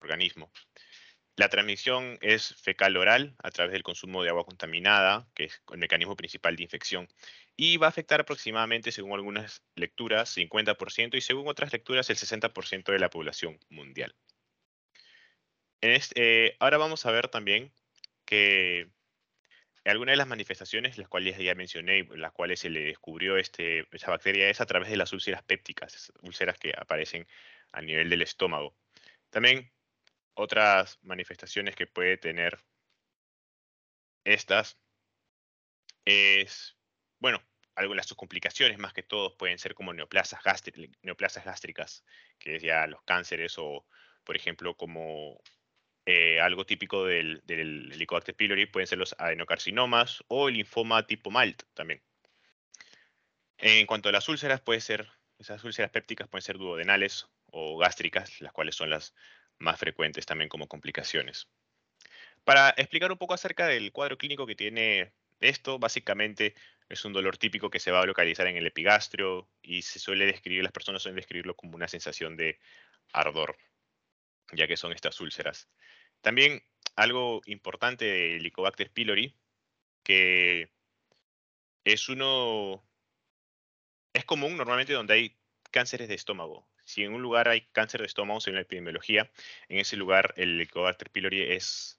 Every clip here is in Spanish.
organismo. La transmisión es fecal-oral a través del consumo de agua contaminada, que es el mecanismo principal de infección, y va a afectar aproximadamente, según algunas lecturas, 50% y según otras lecturas, el 60% de la población mundial. Ahora vamos a ver también que algunas de las manifestaciones, las cuales ya mencioné, y las cuales se le descubrió esa bacteria, es a través de las úlceras pépticas, úlceras que aparecen a nivel del estómago. También otras manifestaciones que puede tener estas es, bueno, algunas de sus complicaciones más que todo pueden ser como neoplasias gástricas, que es ya los cánceres o, por ejemplo, como algo típico del Helicobacter pylori pueden ser los adenocarcinomas o el linfoma tipo MALT también. En cuanto a las úlceras, esas úlceras pépticas pueden ser duodenales o gástricas, las cuales son las más frecuentes también como complicaciones. Para explicar un poco acerca del cuadro clínico que tiene esto, básicamente es un dolor típico que se va a localizar en el epigastrio y las personas suelen describirlo como una sensación de ardor, ya que son estas úlceras. También algo importante del Helicobacter pylori, que es es común normalmente donde hay cánceres de estómago. Si en un lugar hay cáncer de estómago, según la epidemiología, en ese lugar el Helicobacter pylori es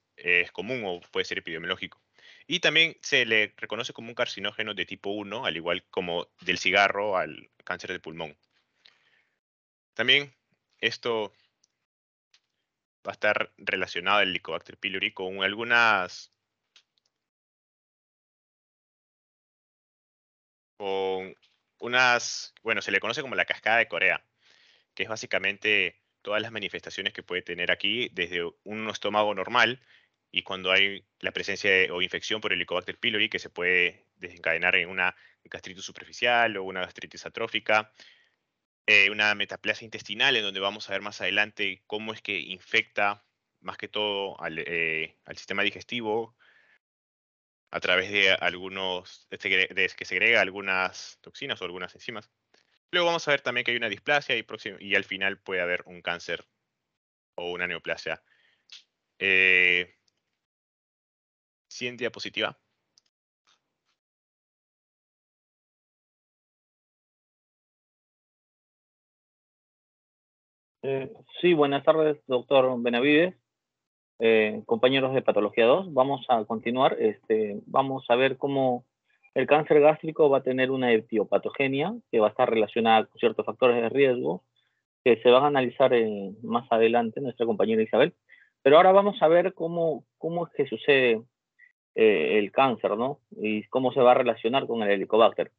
común o puede ser epidemiológico. Y también se le reconoce como un carcinógeno de tipo 1, al igual como del cigarro al cáncer de pulmón. También esto va a estar relacionado el Helicobacter pylori con bueno, se le conoce como la cascada de Corea, que es básicamente todas las manifestaciones que puede tener aquí desde un estómago normal y cuando hay la presencia o infección por el Helicobacter pylori que se puede desencadenar en una gastritis superficial o una gastritis atrófica, una metaplasia intestinal en donde vamos a ver más adelante cómo es que infecta más que todo al sistema digestivo a través de que segrega algunas toxinas o algunas enzimas. Luego vamos a ver también que hay una displasia y al final puede haber un cáncer o una neoplasia. Eh, Siguiente diapositiva. Eh, sí, buenas tardes, doctor Benavides, compañeros de Patología 2. Vamos a continuar. Vamos a ver cómo el cáncer gástrico va a tener una etiopatogenia que va a estar relacionada con ciertos factores de riesgo que se van a analizar más adelante, nuestra compañera Isabel. Pero ahora vamos a ver cómo es que sucede el cáncer, ¿no? Y cómo se va a relacionar con el helicobacter.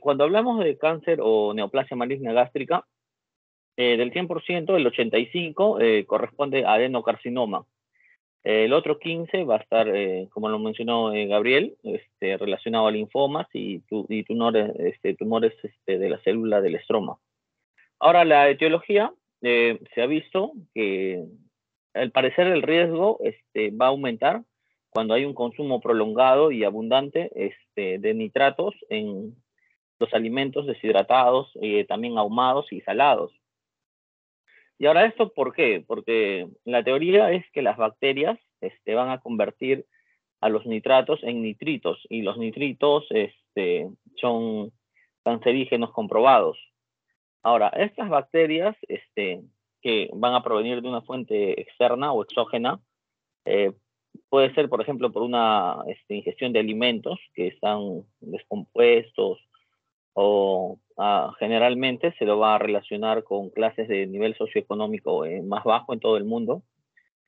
Cuando hablamos de cáncer o neoplasia maligna gástrica, del 100%, el 85% corresponde a adenocarcinoma. El otro 15 va a estar, como lo mencionó Gabriel, relacionado a linfomas y tumores de la célula del estroma. Ahora, la etiología se ha visto que al parecer el riesgo va a aumentar cuando hay un consumo prolongado y abundante de nitratos en los alimentos deshidratados, también ahumados y salados. Y ahora esto, ¿por qué? Porque la teoría es que las bacterias van a convertir a los nitratos en nitritos y los nitritos son cancerígenos comprobados. Ahora, estas bacterias que van a provenir de una fuente externa o exógena, eh, puede ser, por ejemplo, por una ingestión de alimentos que están descompuestos o generalmente se lo va a relacionar con clases de nivel socioeconómico más bajo en todo el mundo.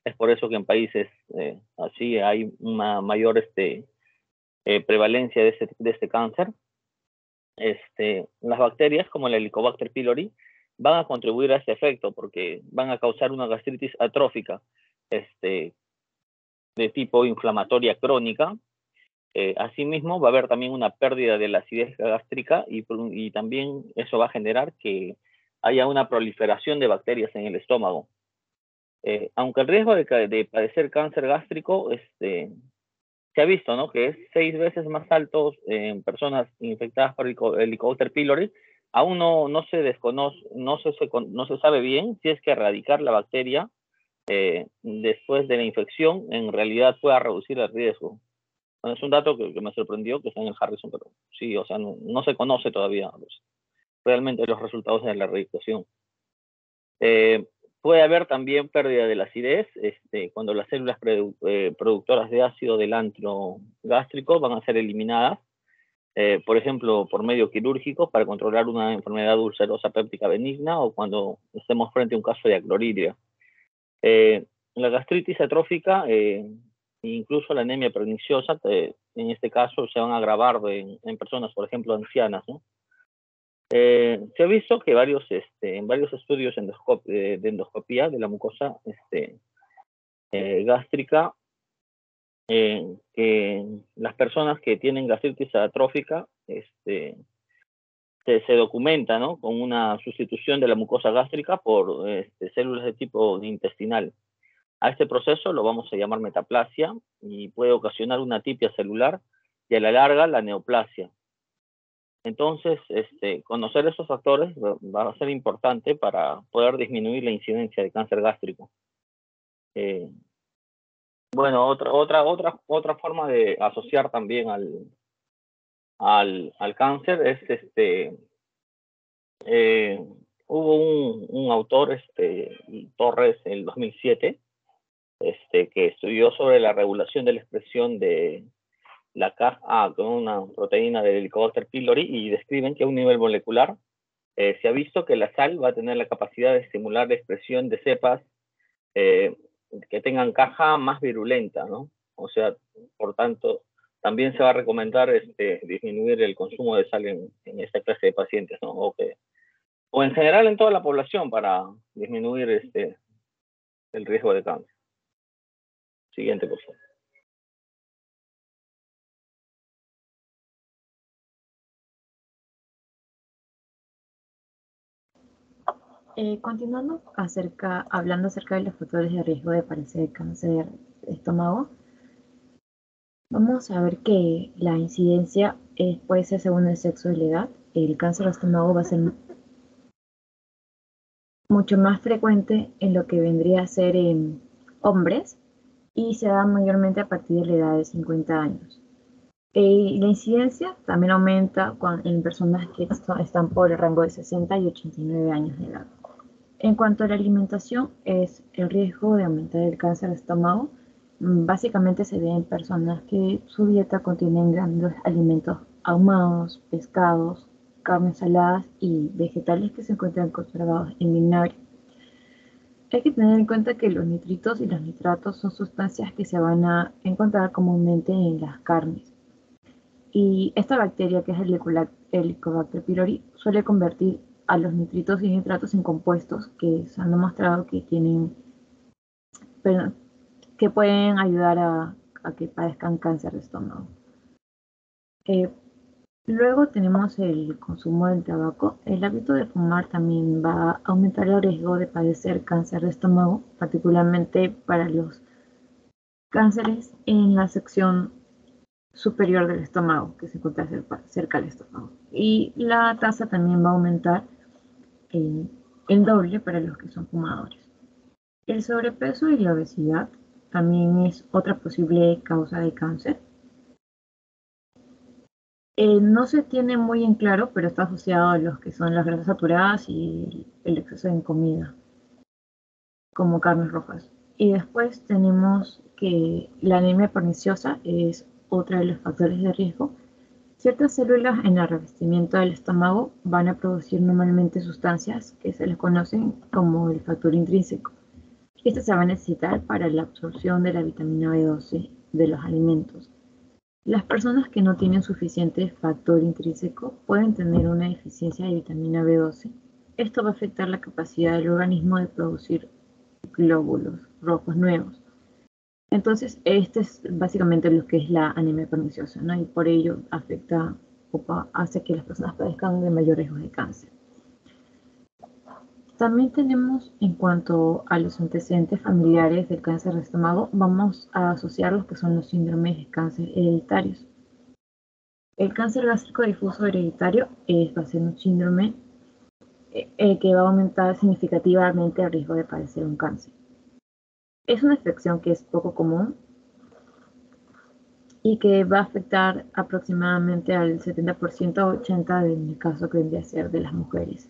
Es por eso que en países así hay una mayor prevalencia de este cáncer. Las bacterias como el Helicobacter pylori van a contribuir a este efecto porque van a causar una gastritis atrófica de tipo inflamatoria crónica. Asimismo, va a haber también una pérdida de la acidez gástrica y también eso va a generar que haya una proliferación de bacterias en el estómago. Aunque el riesgo de padecer cáncer gástrico se ha visto, ¿no?, que es 6 veces más alto en personas infectadas por el Helicobacter pylori, aún no se desconoce, no se sabe bien si es que erradicar la bacteria después de la infección, en realidad pueda reducir el riesgo. Bueno, es un dato que me sorprendió, que está en el Harrison, pero sí, o sea, no se conoce todavía realmente los resultados de la erradicación. Puede haber también pérdida de la acidez cuando las células productoras de ácido del antro gástrico van a ser eliminadas, por ejemplo, por medio quirúrgico para controlar una enfermedad ulcerosa péptica benigna o cuando estemos frente a un caso de acloridia. La gastritis atrófica, incluso la anemia perniciosa, en este caso se van a agravar en personas, por ejemplo, ancianas, ¿no? Se ha visto que en varios estudios de endoscopía de la mucosa gástrica, que las personas que tienen gastritis atrófica se documenta, ¿no?, con una sustitución de la mucosa gástrica por células de tipo intestinal. A este proceso lo vamos a llamar metaplasia y puede ocasionar una atipia celular y a la larga la neoplasia. Entonces, conocer esos factores va a ser importante para poder disminuir la incidencia de cáncer gástrico. Bueno, otra forma de asociar también al cáncer es hubo un autor, Torres, en el 2007, que estudió sobre la regulación de la expresión de la CAF-A con una proteína del Helicobacter pylori y describen que a un nivel molecular se ha visto que la sal va a tener la capacidad de estimular la expresión de cepas que tengan caja más virulenta, ¿no? O sea, por tanto, también se va a recomendar disminuir el consumo de sal en esta clase de pacientes, ¿no? O en general en toda la población para disminuir el riesgo de cáncer. Siguiente, por favor. Continuando hablando acerca de los factores de riesgo de padecer cáncer de estómago, vamos a ver que la incidencia puede ser según el sexo y la edad. El cáncer de estómago va a ser mucho más frecuente en lo que vendría a ser en hombres y se da mayormente a partir de la edad de 50 años. La incidencia también aumenta en personas que están por el rango de 60 y 89 años de edad. En cuanto a la alimentación, es el riesgo de aumentar el cáncer de estómago. Básicamente se ve en personas que su dieta contiene grandes alimentos ahumados, pescados, carnes saladas y vegetales que se encuentran conservados en vinagre. Hay que tener en cuenta que los nitritos y los nitratos son sustancias que se van a encontrar comúnmente en las carnes. Y esta bacteria, que es el Helicobacter pylori, suele convertir a los nitritos y nitratos en compuestos que se han demostrado que pueden ayudar a que padezcan cáncer de estómago. Luego tenemos el consumo del tabaco. El hábito de fumar también va a aumentar el riesgo de padecer cáncer de estómago, particularmente para los cánceres en la sección superior del estómago, que se encuentra cerca del estómago. Y la tasa también va a aumentar el doble para los que son fumadores. El sobrepeso y la obesidad también es otra posible causa de cáncer. No se tiene muy en claro, pero está asociado a los que son las grasas saturadas y el exceso en comida, como carnes rojas. Y después tenemos que la anemia perniciosa es otra de los factores de riesgo. Ciertas células en el revestimiento del estómago van a producir normalmente sustancias que se les conocen como el factor intrínseco. Este se va a necesitar para la absorción de la vitamina B12 de los alimentos. Las personas que no tienen suficiente factor intrínseco pueden tener una deficiencia de vitamina B12. Esto va a afectar la capacidad del organismo de producir glóbulos rojos nuevos. Entonces, este es básicamente lo que es la anemia perniciosa, ¿no? Y por ello afecta o hace que las personas padezcan de mayor riesgo de cáncer. También tenemos, en cuanto a los antecedentes familiares del cáncer de estómago, vamos a asociar los que son los síndromes de cáncer hereditarios. El cáncer gástrico difuso hereditario va a ser un síndrome que va a aumentar significativamente el riesgo de padecer un cáncer. Es una infección que es poco común y que va a afectar aproximadamente al 70% a 80% en el caso que vendría a ser de las mujeres.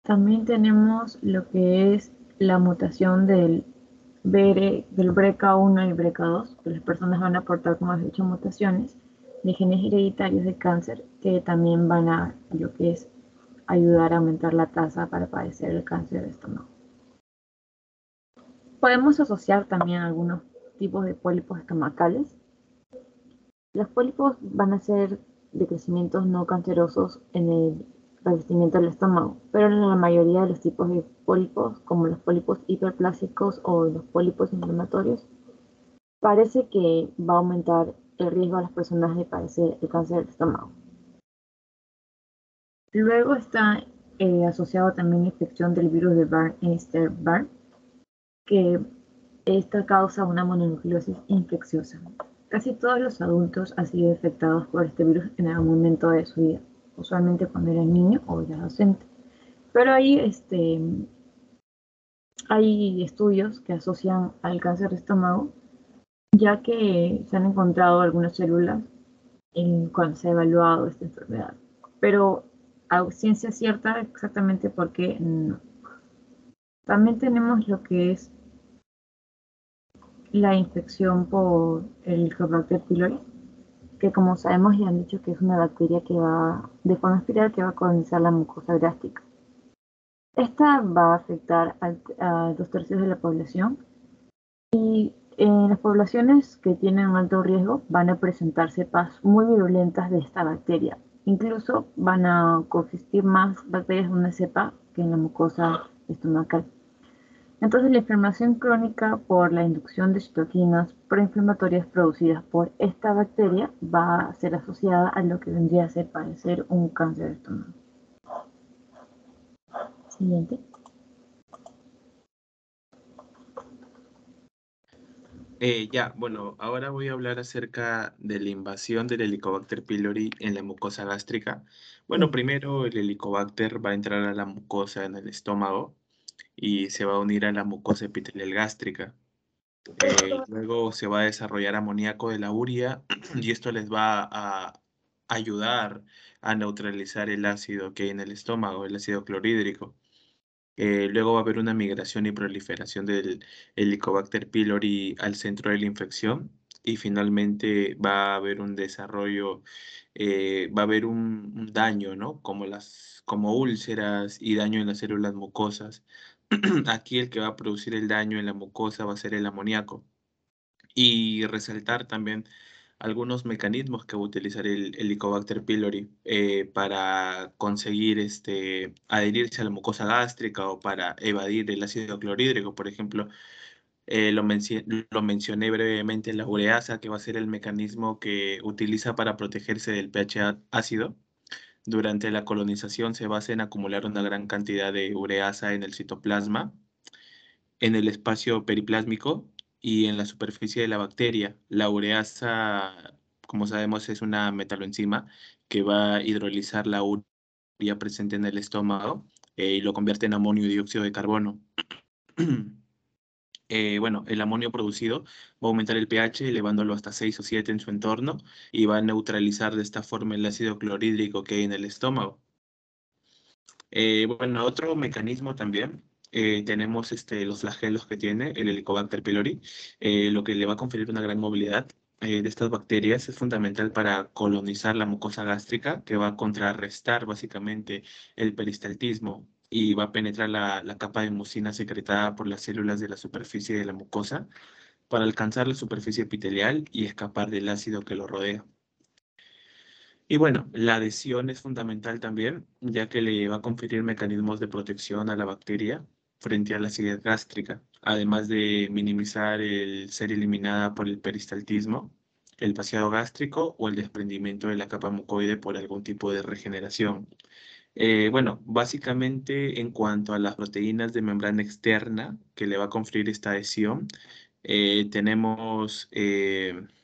También tenemos lo que es la mutación del BRCA1 y BRCA2, que las personas van a aportar, como has dicho, mutaciones de genes hereditarios de cáncer que también van a lo que es ayudar a aumentar la tasa para padecer el cáncer de estómago. Podemos asociar también algunos tipos de pólipos estomacales. Los pólipos van a ser de crecimientos no cancerosos en el revestimiento del estómago, pero en la mayoría de los tipos de pólipos, como los pólipos hiperplásicos o los pólipos inflamatorios, parece que va a aumentar el riesgo a las personas de padecer el cáncer del estómago. Luego está asociado también la infección del virus de Barn-Einstein-Barr, que esta causa una mononucleosis infecciosa. Casi todos los adultos han sido infectados por este virus en algún momento de su vida, usualmente cuando era niño o era adolescente. Pero hay estudios que asocian al cáncer de estómago, ya que se han encontrado algunas células cuando se ha evaluado esta enfermedad. Pero a ciencia cierta exactamente por qué no. También tenemos lo que es la infección por el Helicobacter pylori, que como sabemos ya han dicho que es una bacteria que va de forma espiral que va a colonizar la mucosa gástrica. Esta va a afectar a 2/3 de la población y en las poblaciones que tienen alto riesgo van a presentar cepas muy virulentas de esta bacteria. Incluso van a coexistir más bacterias de una cepa que en la mucosa estomacal. Entonces, la inflamación crónica por la inducción de citoquinas proinflamatorias producidas por esta bacteria va a ser asociada a lo que vendría a ser padecer un cáncer de estómago. Siguiente. Bueno, ahora voy a hablar acerca de la invasión del Helicobacter pylori en la mucosa gástrica. Bueno, primero el Helicobacter va a entrar a la mucosa en el estómago y se va a unir a la mucosa epitelial gástrica. Luego se va a desarrollar amoníaco de la urea y esto les va a ayudar a neutralizar el ácido que hay en el estómago, el ácido clorhídrico. Luego va a haber una migración y proliferación del Helicobacter pylori al centro de la infección y finalmente va a haber un desarrollo, va a haber un daño, ¿no? Como úlceras y daño en las células mucosas. Aquí el que va a producir el daño en la mucosa va a ser el amoníaco. Y resaltar también algunos mecanismos que va a utilizar el Helicobacter pylori para conseguir adherirse a la mucosa gástrica o para evadir el ácido clorhídrico. Por ejemplo, lo mencioné brevemente, la ureasa, que va a ser el mecanismo que utiliza para protegerse del pH ácido. Durante la colonización se basa en acumular una gran cantidad de ureasa en el citoplasma, en el espacio periplásmico y en la superficie de la bacteria. La ureasa, como sabemos, es una metaloenzima que va a hidrolizar la urea presente en el estómago y lo convierte en amonio y dióxido de carbono. Bueno, el amonio producido va a aumentar el pH, elevándolo hasta 6 o 7 en su entorno, y va a neutralizar de esta forma el ácido clorhídrico que hay en el estómago. Bueno, otro mecanismo también, tenemos los flagelos que tiene el Helicobacter pylori, lo que le va a conferir una gran movilidad de estas bacterias es fundamental para colonizar la mucosa gástrica, que va a contrarrestar básicamente el peristaltismo y va a penetrar la capa de mucina secretada por las células de la superficie de la mucosa para alcanzar la superficie epitelial y escapar del ácido que lo rodea. Y bueno, la adhesión es fundamental también, ya que le va a conferir mecanismos de protección a la bacteria frente a la acidez gástrica, además de minimizar el ser eliminada por el peristaltismo, el vaciado gástrico o el desprendimiento de la capa mucoide por algún tipo de regeneración. Bueno, básicamente en cuanto a las proteínas de membrana externa que le va a conferir esta adhesión, tenemos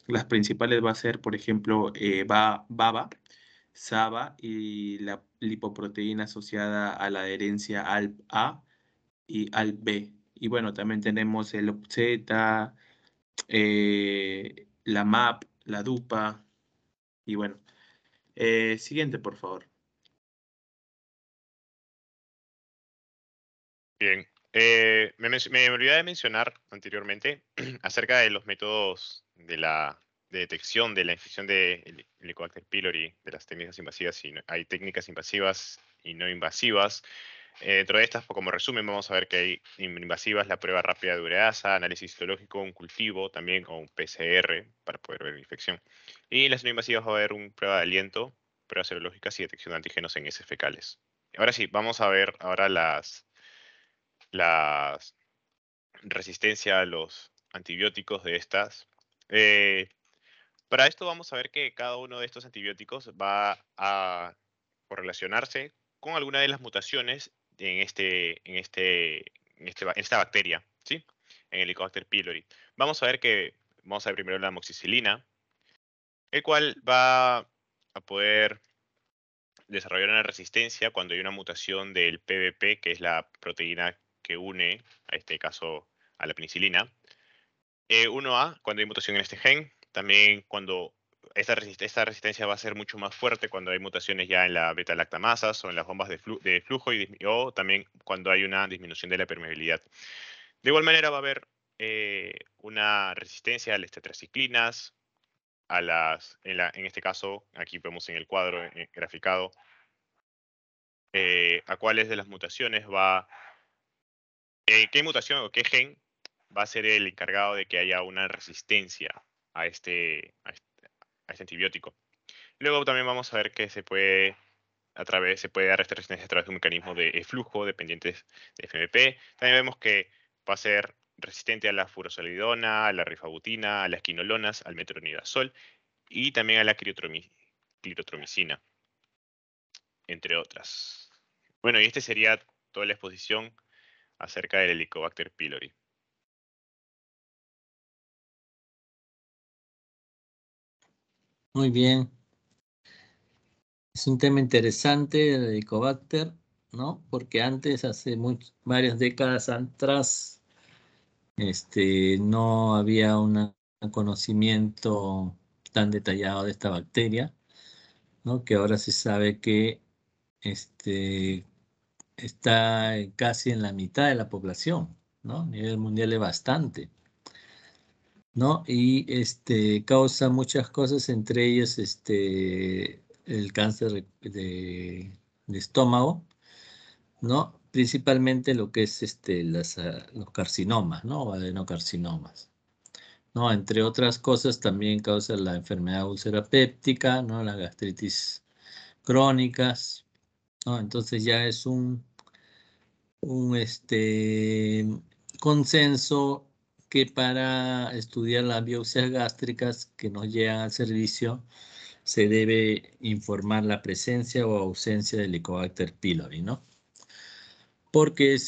las principales va a ser, por ejemplo, BABA, SABA y la lipoproteína asociada a la adherencia ALP-A y ALB. Y bueno, también tenemos el OPZ, la MAP, la DUPA, y bueno. Siguiente, por favor. Bien. Me olvidé de mencionar anteriormente acerca de los métodos de detección de la infección de Helicobacter pylori, de las técnicas invasivas. Hay técnicas invasivas y no invasivas. Dentro de estas, como resumen, vamos a ver que hay invasivas, la prueba rápida de ureasa, análisis histológico, un cultivo también, o un PCR para poder ver la infección. Y las no invasivas va a haber una prueba de aliento, pruebas serológicas y detección de antígenos en heces fecales. Ahora sí, vamos a ver ahora la resistencia a los antibióticos de estas. Eh, para esto vamos a ver que cada uno de estos antibióticos va a correlacionarse con alguna de las mutaciones en esta bacteria, ¿sí? En el Helicobacter pylori. Vamos a ver primero la amoxicilina, el cual va a poder desarrollar una resistencia cuando hay una mutación del PBP, que es la proteína que une, a este caso, a la penicilina. 1A, cuando hay mutación en este gen. También cuando esta resistencia va a ser mucho más fuerte cuando hay mutaciones ya en la beta-lactamasas o en las bombas de flujo o también cuando hay una disminución de la permeabilidad. De igual manera va a haber una resistencia a las tetraciclinas, en este caso, aquí vemos en el cuadro graficado, a cuáles de las mutaciones qué mutación o qué gen va a ser el encargado de que haya una resistencia a este antibiótico. Luego también vamos a ver que se puede dar esta resistencia a través de un mecanismo de flujo dependientes de FMP. También vemos que va a ser resistente a la furosolidona, a la rifabutina, a las quinolonas, al metronidazol y también a la clirotromicina, entre otras. Bueno, y este sería toda la exposición acerca del Helicobacter pylori. Muy bien. Es un tema interesante el Helicobacter, ¿no? Porque antes, hace varias décadas atrás, no había un conocimiento tan detallado de esta bacteria, ¿no? Que ahora se sabe que está casi en la mitad de la población, ¿no? A nivel mundial es bastante, ¿no? Y causa muchas cosas, entre ellas el cáncer de estómago, ¿no? Principalmente lo que es los carcinomas, ¿no? O adenocarcinomas, ¿no? Entre otras cosas también causa la enfermedad úlcera péptica, ¿no? La gastritis crónicas, ¿no? Entonces ya es un consenso que para estudiar las biopsias gástricas que nos llegan al servicio se debe informar la presencia o ausencia del Helicobacter pylori, ¿no? Porque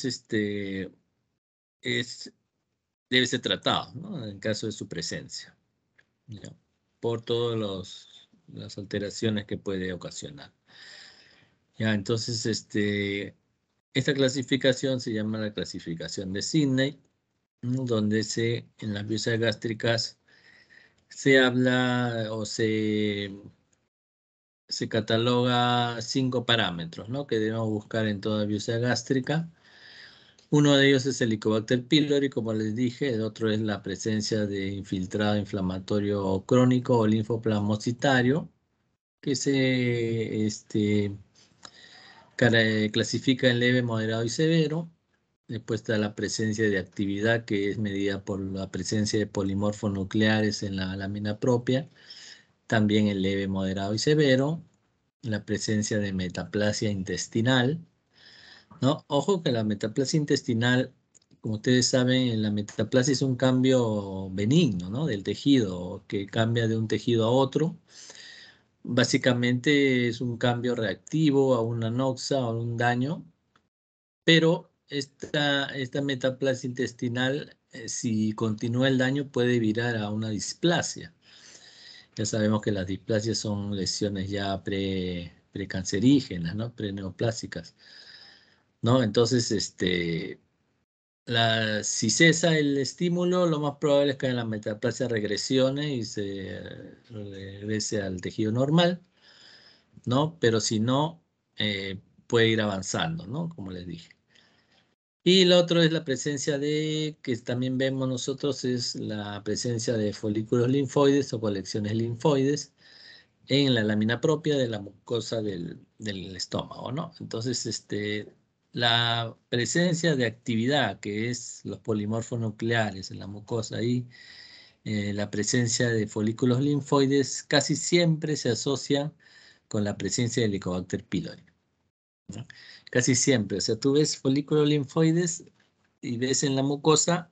debe ser tratado, ¿no? En caso de su presencia, ¿ya? Por todas las alteraciones que puede ocasionar. Ya, entonces, esta clasificación se llama la clasificación de Sidney, donde en las biopsias gástricas se habla o se cataloga 5 parámetros, ¿no? Que debemos buscar en toda biopsia gástrica. Uno de ellos es el Helicobacter pylori, como les dije. El otro es la presencia de infiltrado inflamatorio crónico o linfoplasmocitario, que se clasifica en leve, moderado y severo. Después está la presencia de actividad, que es medida por la presencia de polimorfos nucleares en la lámina propia, también en leve, moderado y severo. La presencia de metaplasia intestinal, ¿no? Ojo que la metaplasia intestinal, como ustedes saben, la metaplasia es un cambio benigno, ¿no? Del tejido, que cambia de un tejido a otro. Básicamente es un cambio reactivo a una noxa o a un daño, pero esta metaplasia intestinal, si continúa el daño, puede virar a una displasia. Ya sabemos que las displasias son lesiones ya precancerígenas, ¿no? Preneoplásicas, ¿no? Entonces, si cesa el estímulo, lo más probable es que la metaplasia regresione y se regrese al tejido normal, ¿no? Pero si no, puede ir avanzando, ¿no? Como les dije. Y lo otro es la presencia que también vemos nosotros, es la presencia de folículos linfoides o colecciones linfoides en la lámina propia de la mucosa del estómago, ¿no? Entonces, la presencia de actividad, que es los polimorfos nucleares en la mucosa y la presencia de folículos linfoides casi siempre se asocia con la presencia de Helicobacter pylori, ¿no? Casi siempre, o sea, tú ves folículos linfoides y ves en la mucosa,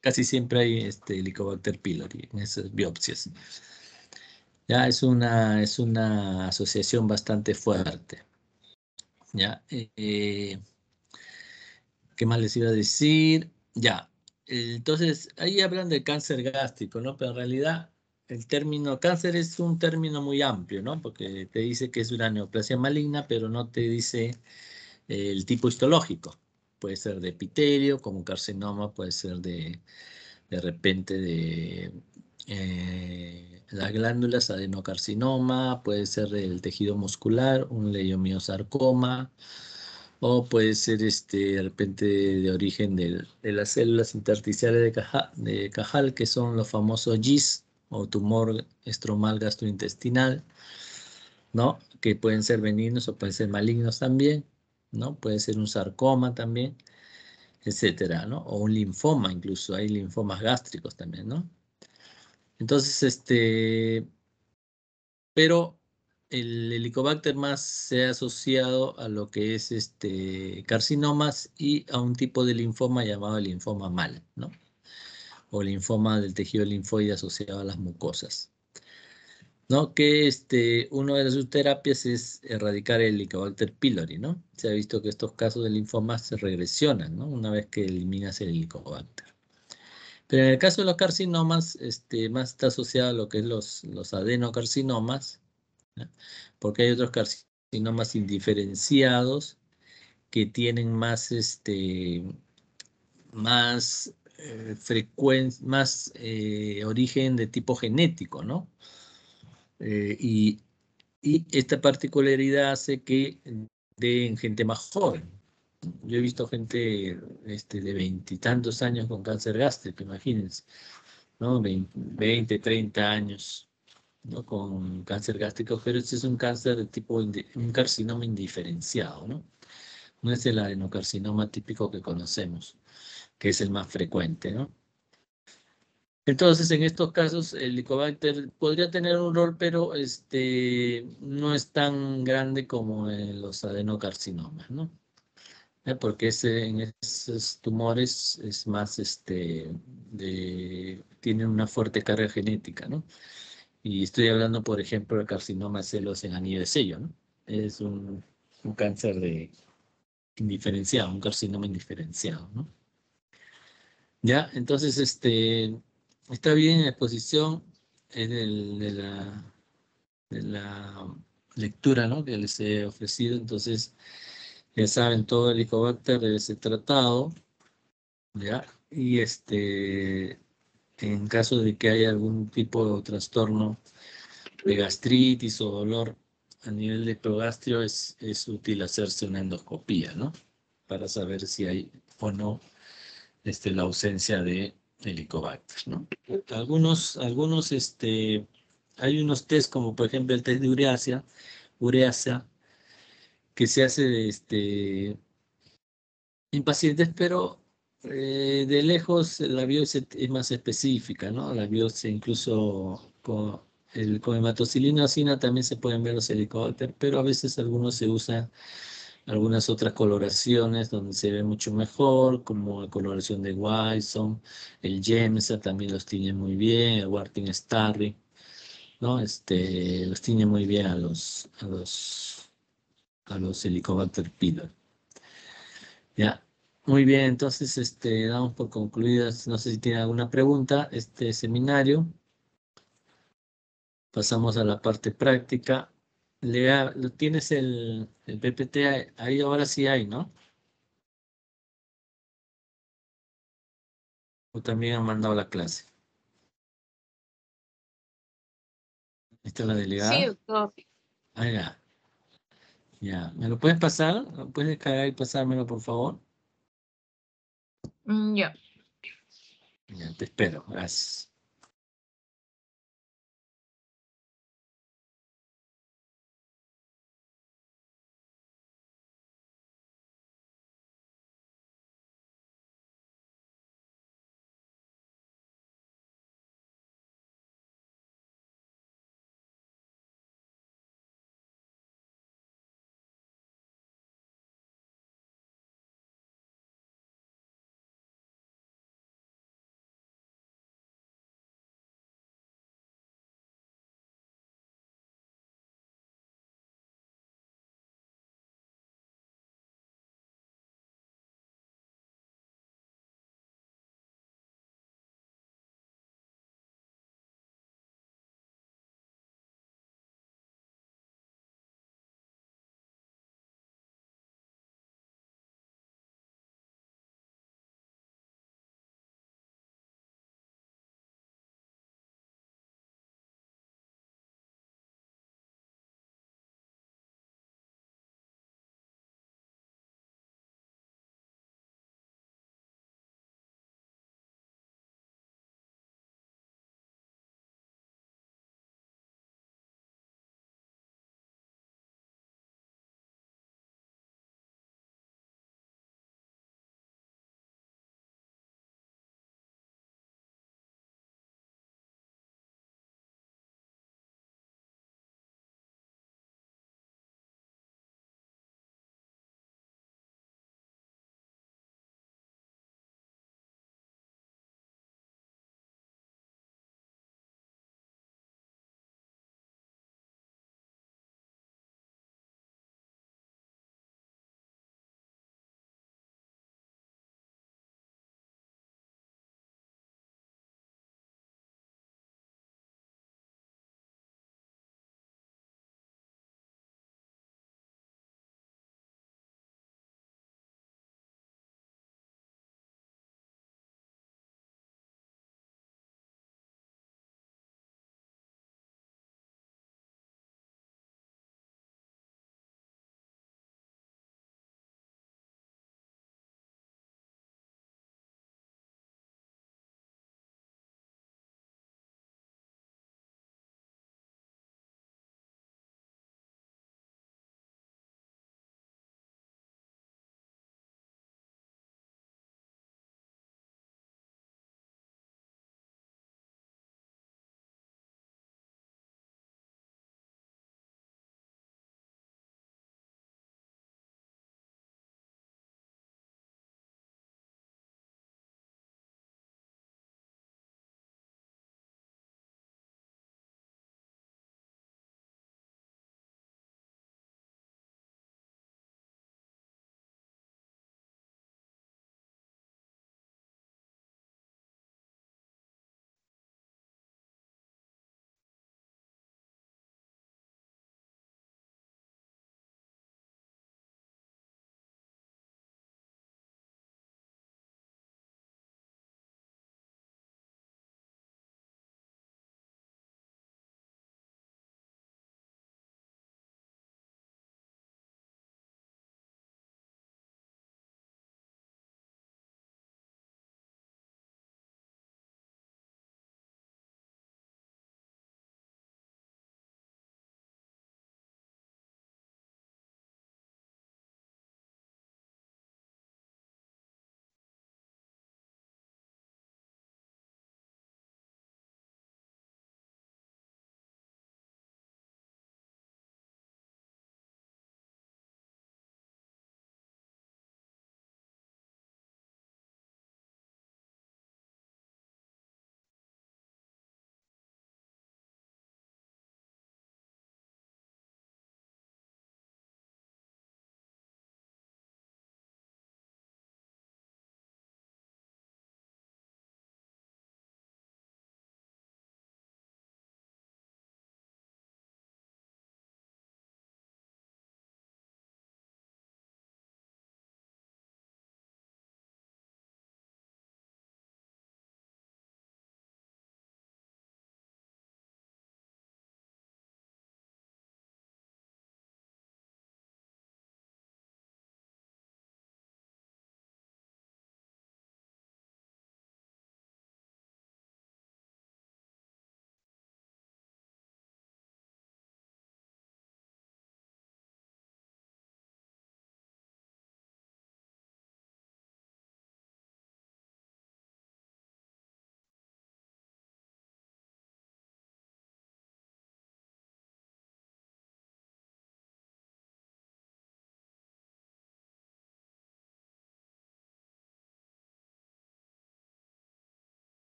casi siempre hay Helicobacter pylori en esas biopsias. Ya es una asociación bastante fuerte. Ya, ¿qué más les iba a decir? Ya, entonces ahí hablan de cáncer gástrico, ¿no? Pero en realidad el término cáncer es un término muy amplio, ¿no? Porque te dice que es una neoplasia maligna, pero no te dice el tipo histológico. Puede ser de epitelio, como carcinoma, puede ser de repente de las glándulas, adenocarcinoma, puede ser del tejido muscular, un leiomiosarcoma, o puede ser de repente de origen de las células intersticiales de Cajal, que son los famosos GIS o tumor estromal gastrointestinal, ¿no? Que pueden ser benignos o pueden ser malignos también, ¿no? Puede ser un sarcoma también, etcétera, ¿no? O un linfoma, incluso hay linfomas gástricos también, ¿no? Entonces, pero el Helicobacter más se ha asociado a lo que es carcinomas y a un tipo de linfoma llamado linfoma mal, ¿no? O linfoma del tejido linfoide asociado a las mucosas, ¿no? Que una de sus terapias es erradicar el Helicobacter pylori, ¿no? Se ha visto que estos casos de linfomas se regresionan, ¿no? Una vez que eliminas el Helicobacter. Pero en el caso de los carcinomas, más está asociado a lo que es los adenocarcinomas, ¿no? Porque hay otros carcinomas indiferenciados que tienen más, más origen de tipo genético, ¿no? Y esta particularidad hace que den gente más joven. Yo he visto gente de 20 y tantos años con cáncer gástrico, imagínense, ¿no? 20, 30 años, ¿no? Con cáncer gástrico, pero este es un cáncer de tipo, un carcinoma indiferenciado, ¿no? No es el adenocarcinoma típico que conocemos, que es el más frecuente, ¿no? Entonces, en estos casos, el Helicobacter podría tener un rol, pero no es tan grande como en los adenocarcinomas, ¿no? Porque en esos tumores es más, tienen una fuerte carga genética, ¿no? Y estoy hablando, por ejemplo, del carcinoma de celos en anillo de sello, ¿no? Es un cáncer indiferenciado, un carcinoma indiferenciado, ¿no? Ya, entonces, está bien en la exposición de la lectura, ¿no? Que les he ofrecido. Entonces, ya saben, todo el Helicobacter debe ser tratado, ¿ya? Y en caso de que haya algún tipo de trastorno de gastritis o dolor a nivel de epigastrio, es útil hacerse una endoscopía, ¿no? Para saber si hay o no la ausencia de Helicobacter, ¿no? Hay unos test como por ejemplo el test de ureasa, que se hace en pacientes, pero de lejos la biopsia es más específica, ¿no? La biopsia incluso con hematocilina también se pueden ver los helicobacter, pero a veces algunos se usan algunas otras coloraciones donde se ve mucho mejor, como la coloración de Whison, el GEMSA también los tiene muy bien, el Wartin Starry, ¿no? Los tiene muy bien a los Helicobacter pylori. Ya, muy bien, entonces damos por concluidas, no sé si tiene alguna pregunta, este seminario. Pasamos a la parte práctica. ¿Tienes el PPT ahí? Ahora sí hay, ¿no? O también han mandado la clase. ¿Esta es la Sí, delegada? doctor. Ah, ya. Ya. ¿Me lo puedes pasar? ¿Me puedes descargar y pasármelo, por favor? Ya. Ya, te espero. Gracias.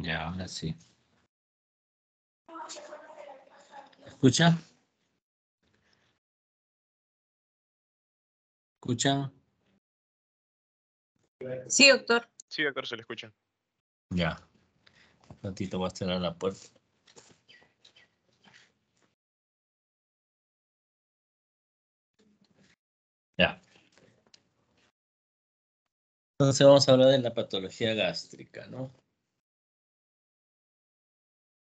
Ya, ahora sí. ¿Escucha? ¿Escuchan? Sí, doctor. Sí, doctor, se le escucha. Ya. Un ratito voy a cerrar la puerta. Ya. Entonces vamos a hablar de la patología gástrica, ¿no?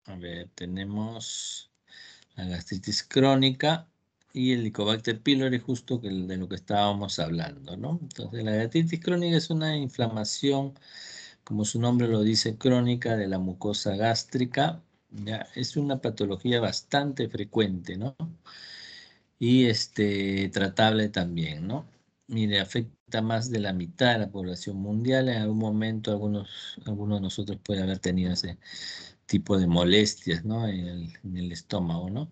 A ver, tenemos la gastritis crónica y el Helicobacter pylori, justo de lo que estábamos hablando, ¿no? Entonces, la gastritis crónica es una inflamación, como su nombre lo dice, crónica de la mucosa gástrica. Ya, es una patología bastante frecuente, ¿no? Y tratable también, ¿no? Mire, afecta más de la mitad de la población mundial. En algún momento algunos de nosotros puede haber tenido ese tipo de molestias, ¿no? En el estómago, ¿no?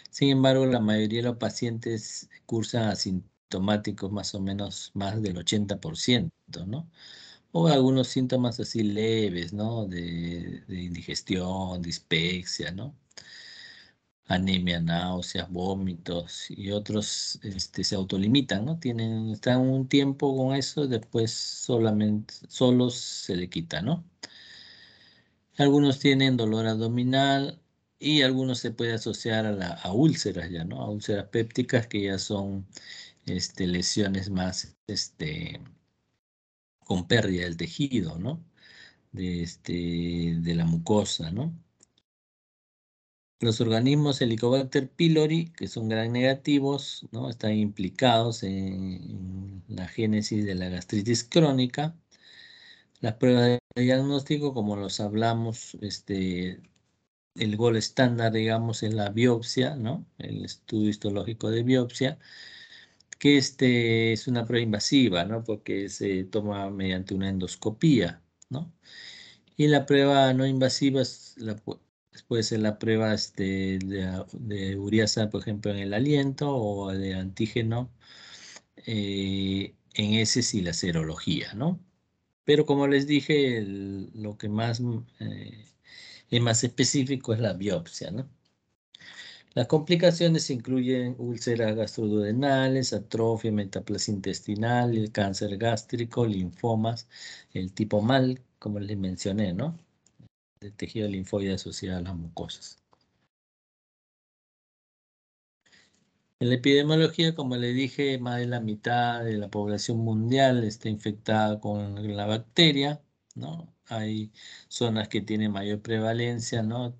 Sin embargo, la mayoría de los pacientes cursan asintomáticos más o menos más del 80%, ¿no? O algunos síntomas así leves, ¿no? De indigestión, dispepsia, ¿no? Anemia, náuseas, vómitos y otros se autolimitan, ¿no? Están un tiempo con eso, después solos se le quita, ¿no? Algunos tienen dolor abdominal y algunos se puede asociar a úlceras ya, ¿no? A úlceras pépticas que ya son lesiones más con pérdida del tejido, ¿no? De la mucosa, ¿no? Los organismos Helicobacter pylori, que son gram negativos, ¿no? Están implicados en la génesis de la gastritis crónica. Las pruebas de diagnóstico, como los hablamos, el gol estándar, digamos, es la biopsia, ¿no? El estudio histológico de biopsia, que es una prueba invasiva, ¿no? Porque se toma mediante una endoscopía, ¿no? Y la prueba no invasiva puede ser la prueba de ureasa, por ejemplo, en el aliento o de antígeno en heces y la serología, ¿no? Pero como les dije, lo que más es más específico es la biopsia, ¿no? Las complicaciones incluyen úlceras gastroduodenales, atrofia, metaplasia intestinal, el cáncer gástrico, linfomas, el tipo MAL, como les mencioné, ¿no? El tejido linfoide asociado a las mucosas. En la epidemiología, como le dije, más de la mitad de la población mundial está infectada con la bacteria, ¿no? Hay zonas que tienen mayor prevalencia, ¿no?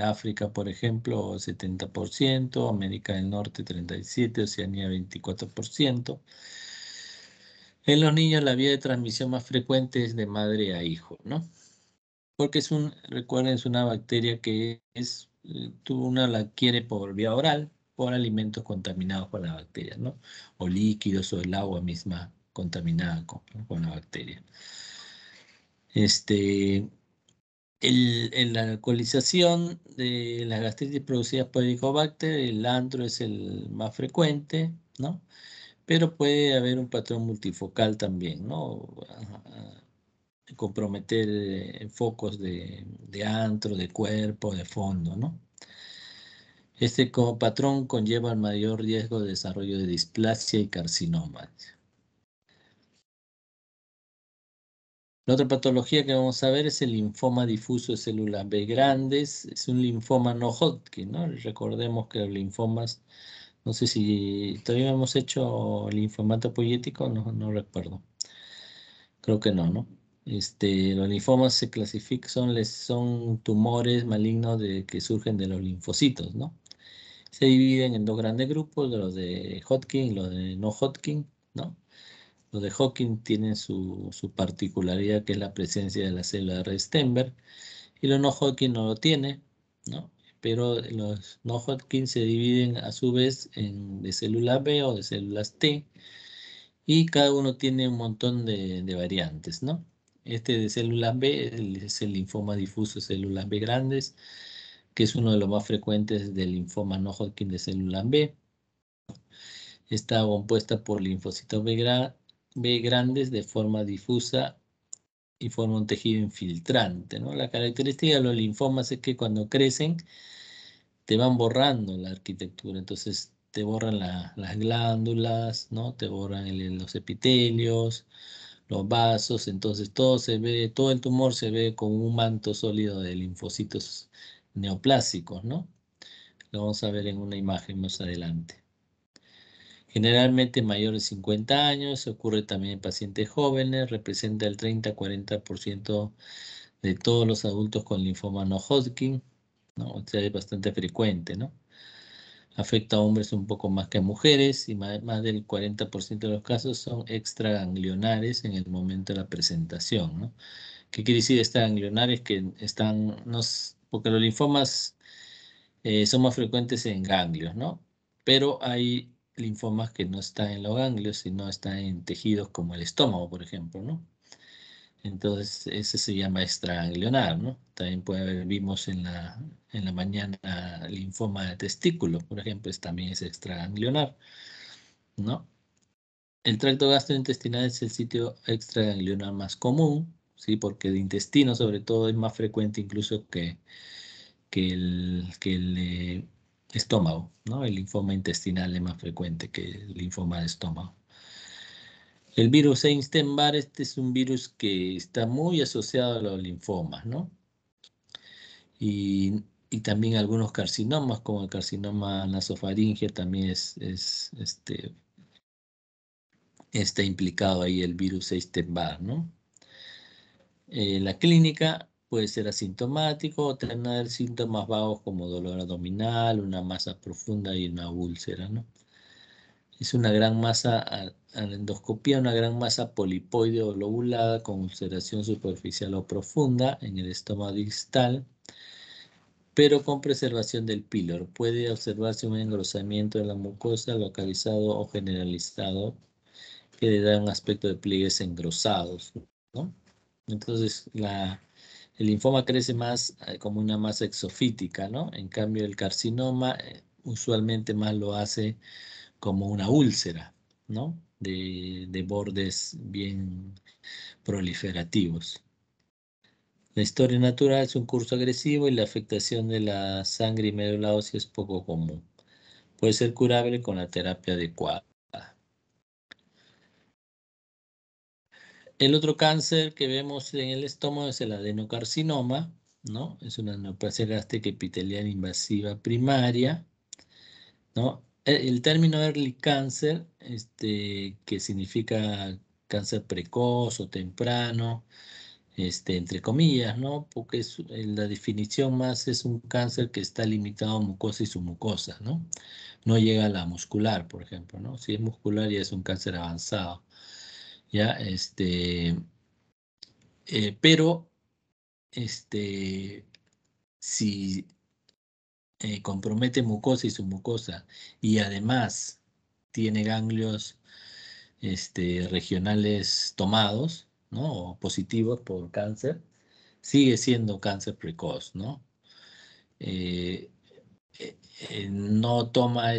África, por ejemplo, 70%, América del Norte 37%, Oceanía 24%. En los niños la vía de transmisión más frecuente es de madre a hijo, ¿no? Porque recuerden, es una bacteria que uno la adquiere por vía oral, por alimentos contaminados con la bacteria, ¿no? O líquidos o el agua misma contaminada con la bacteria. En la alcoholización de las gastritis producidas por Helicobacter, el antro es el más frecuente, ¿no? Pero puede haber un patrón multifocal también, ¿no? Comprometer focos de antro, de cuerpo, de fondo, ¿no? Como patrón conlleva el mayor riesgo de desarrollo de displasia y carcinoma. La otra patología que vamos a ver es el linfoma difuso de células B grandes. Es un linfoma no Hodgkin, ¿no? Recordemos que los linfomas, no sé si todavía hemos hecho linfomato poyético, no recuerdo. Creo que no. Los linfomas se clasifican, son tumores malignos que surgen de los linfocitos, ¿no? Se dividen en dos grandes grupos, los de Hodgkin y los de no Hodgkin, ¿no? Los de Hodgkin tienen su particularidad, que es la presencia de la célula de Stenberg, y los no Hodgkin no lo tiene, ¿no? Pero los no Hodgkin se dividen a su vez de células B o de células T, y cada uno tiene un montón de variantes, ¿no? De células B es el linfoma difuso de células B grandes, que es uno de los más frecuentes del linfoma no Hodgkin de células B. Está compuesta por linfocitos B grandes de forma difusa y forma un tejido infiltrante, ¿no? La característica de los linfomas es que cuando crecen te van borrando la arquitectura, entonces te borran las glándulas, ¿no? Te borran los epitelios, los vasos, entonces todo se ve, todo el tumor se ve con un manto sólido de linfocitos neoplásicos, ¿no? Lo vamos a ver en una imagen más adelante. Generalmente mayores de 50 años, ocurre también en pacientes jóvenes, representa el 30-40% de todos los adultos con linfoma no Hodgkin, ¿no? O sea, es bastante frecuente, ¿no? Afecta a hombres un poco más que a mujeres y más del 40% de los casos son extraganglionares en el momento de la presentación, ¿no? ¿Qué quiere decir extraganglionares? Que están, porque los linfomas son más frecuentes en ganglios, ¿no? Pero hay linfomas que no están en los ganglios, sino están en tejidos como el estómago, por ejemplo, ¿no? Entonces, ese se llama extraganglionar, ¿no? También puede haber, vimos en la mañana linfoma de testículo, por ejemplo, también es extraganglionar, ¿no? El tracto gastrointestinal es el sitio extraganglionar más común, ¿sí? Porque el intestino, sobre todo, es más frecuente incluso que el estómago, ¿no? El linfoma intestinal es más frecuente que el linfoma de estómago. El virus Epstein-Barr, este es un virus que está muy asociado a los linfomas, ¿no? Y también algunos carcinomas, como el carcinoma nasofaringeo, también está implicado ahí el virus Epstein-Barr, ¿no? La clínica puede ser asintomático o tener síntomas vagos como dolor abdominal, una masa profunda y una úlcera, ¿no? Es una gran masa, a la endoscopía, una gran masa polipoide o lobulada con ulceración superficial o profunda en el estómago distal, pero con preservación del píloro. Puede observarse un engrosamiento de la mucosa localizado o generalizado que le da un aspecto de pliegues engrosados, ¿no? Entonces, el linfoma crece más como una masa exofítica, ¿no? En cambio, el carcinoma usualmente más lo hace como una úlcera, ¿no? De bordes bien proliferativos. La historia natural es un curso agresivo y la afectación de la sangre y médula ósea es poco común. Puede ser curable con la terapia adecuada. El otro cáncer que vemos en el estómago es el adenocarcinoma, ¿no? Es una neoplasia gástrica epitelial invasiva primaria, ¿no? El término early cancer, que significa cáncer precoz o temprano, entre comillas, ¿no? Porque la definición más es un cáncer que está limitado a mucosa y submucosa, ¿no? No llega a la muscular, por ejemplo, ¿no? Si es muscular ya es un cáncer avanzado, ¿ya? Pero, si compromete mucosa y submucosa y además tiene ganglios regionales tomados, ¿no? O positivos por cáncer, sigue siendo cáncer precoz, ¿no? Eh, no toma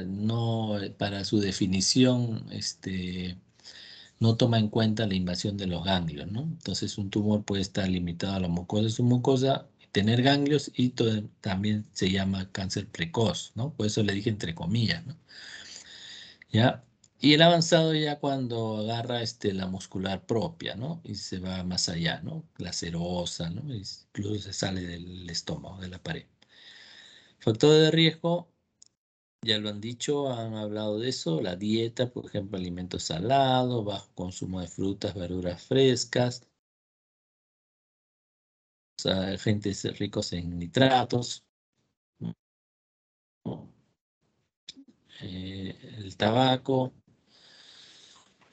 no, para su definición, no toma en cuenta la invasión de los ganglios, ¿no? Entonces un tumor puede estar limitado a la mucosa y submucosa, tener ganglios y también se llama cáncer precoz, ¿no? Por eso le dije entre comillas, ¿no? ¿Ya? Y el avanzado ya cuando agarra la muscular propia, ¿no? Y se va más allá, ¿no? La serosa, ¿no? Incluso se sale del estómago, de la pared. Factores de riesgo, ya lo han dicho, han hablado de eso. La dieta, por ejemplo, alimentos salados, bajo consumo de frutas, verduras frescas, agentes ricos en nitratos, ¿no? El tabaco,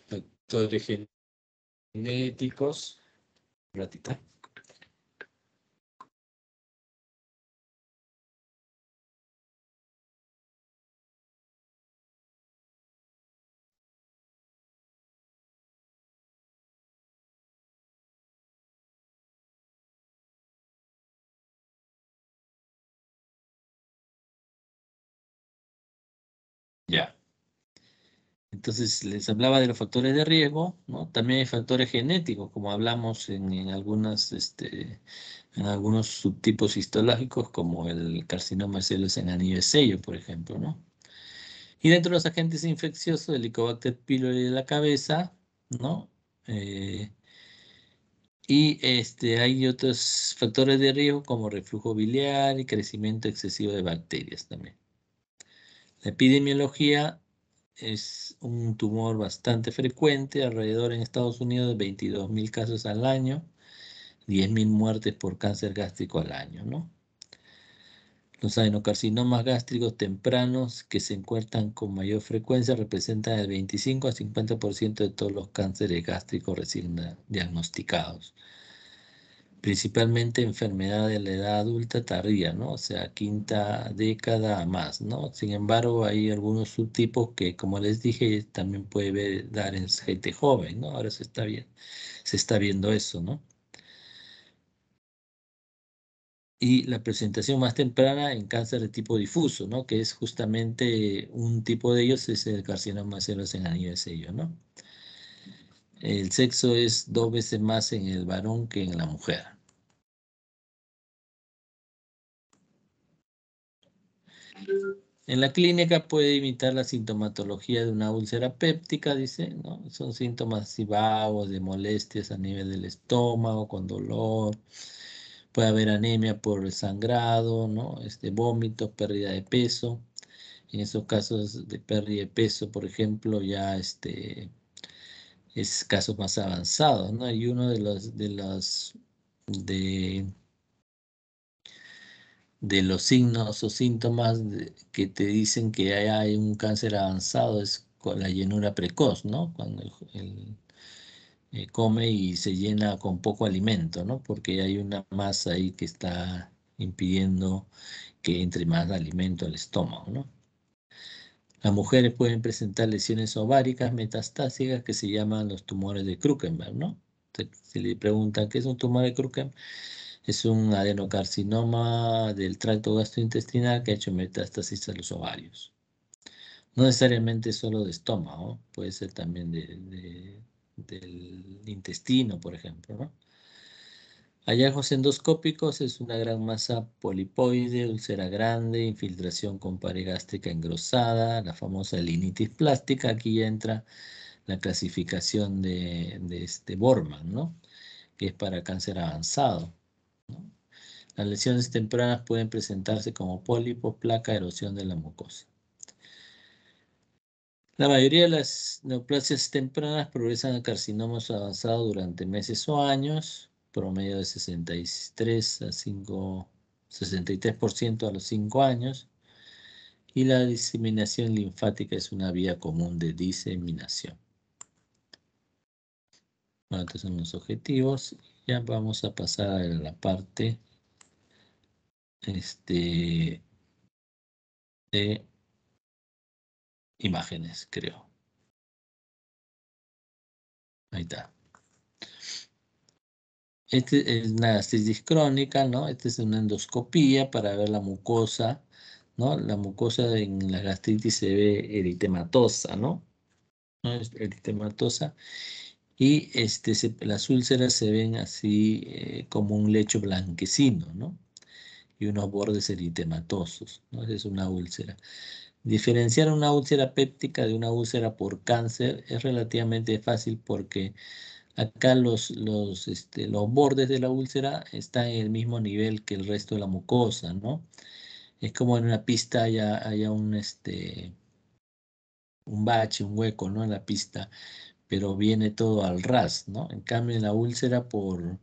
factores genéticos, ratita. Ya. Entonces, les hablaba de los factores de riesgo, ¿no? También hay factores genéticos, como hablamos en algunos subtipos histológicos, como el carcinoma de células en anillo de sello, por ejemplo, ¿no? Y dentro de los agentes infecciosos, el Helicobacter pylori de la cabeza, ¿no? Y hay otros factores de riesgo como reflujo biliar y crecimiento excesivo de bacterias también. La epidemiología es un tumor bastante frecuente, alrededor en Estados Unidos de 22.000 casos al año, 10.000 muertes por cáncer gástrico al año, ¿no? Los adenocarcinomas gástricos tempranos que se encuentran con mayor frecuencia representan el 25 a 50% de todos los cánceres gástricos recién diagnosticados. Principalmente enfermedad de la edad adulta tardía, ¿no? O sea, quinta década a más, ¿no? Sin embargo, hay algunos subtipos que, como les dije, también puede dar en gente joven, ¿no? Ahora se está viendo eso, ¿no? Y la presentación más temprana en cáncer de tipo difuso, ¿no? Que es justamente un tipo de ellos, es el carcinoma de células en anillo de sello, ¿no? El sexo es 2 veces más en el varón que en la mujer. En la clínica puede imitar la sintomatología de una úlcera péptica, dice, ¿no? Son síntomas así vagos de molestias a nivel del estómago, con dolor. Puede haber anemia por sangrado, ¿no? Vómitos, pérdida de peso. En esos casos de pérdida de peso, por ejemplo, ya es casos más avanzados, ¿no? Y uno de los signos o síntomas que te dicen que hay un cáncer avanzado es con la llenura precoz, ¿no? Cuando come y se llena con poco alimento, ¿no? Porque hay una masa ahí que está impidiendo que entre más alimento al estómago, ¿no? Las mujeres pueden presentar lesiones ováricas metastásicas que se llaman los tumores de Krukenberg, ¿no? Si le preguntan qué es un tumor de Krukenberg, es un adenocarcinoma del tracto gastrointestinal que ha hecho metástasis a los ovarios. No necesariamente solo de estómago, puede ser también del intestino, por ejemplo, ¿no? Hallazgos endoscópicos es una gran masa polipoide, úlcera grande, infiltración con pared gástrica engrosada, la famosa linitis plástica. Aquí ya entra la clasificación de Bormann, ¿no? Que es para cáncer avanzado, ¿no? Las lesiones tempranas pueden presentarse como pólipos, placa, erosión de la mucosa. La mayoría de las neoplasias tempranas progresan a carcinomas avanzados durante meses o años, promedio de 63% a los 5 años, y la diseminación linfática es una vía común de diseminación. Bueno, estos son los objetivos. Ya vamos a pasar a la parte de imágenes, creo. Ahí está. Este es una gastritis crónica, ¿no? Esta es una endoscopía para ver la mucosa, ¿no? La mucosa en la gastritis se ve eritematosa, ¿no? Es eritematosa. Y las úlceras se ven así como un lecho blanquecino, ¿no? Y unos bordes eritematosos, ¿no? Esa es una úlcera. Diferenciar una úlcera péptica de una úlcera por cáncer es relativamente fácil porque acá los bordes de la úlcera están en el mismo nivel que el resto de la mucosa, ¿no? Es como en una pista haya un bache, un hueco, ¿no? En la pista, pero viene todo al ras, ¿no? En cambio, en la úlcera por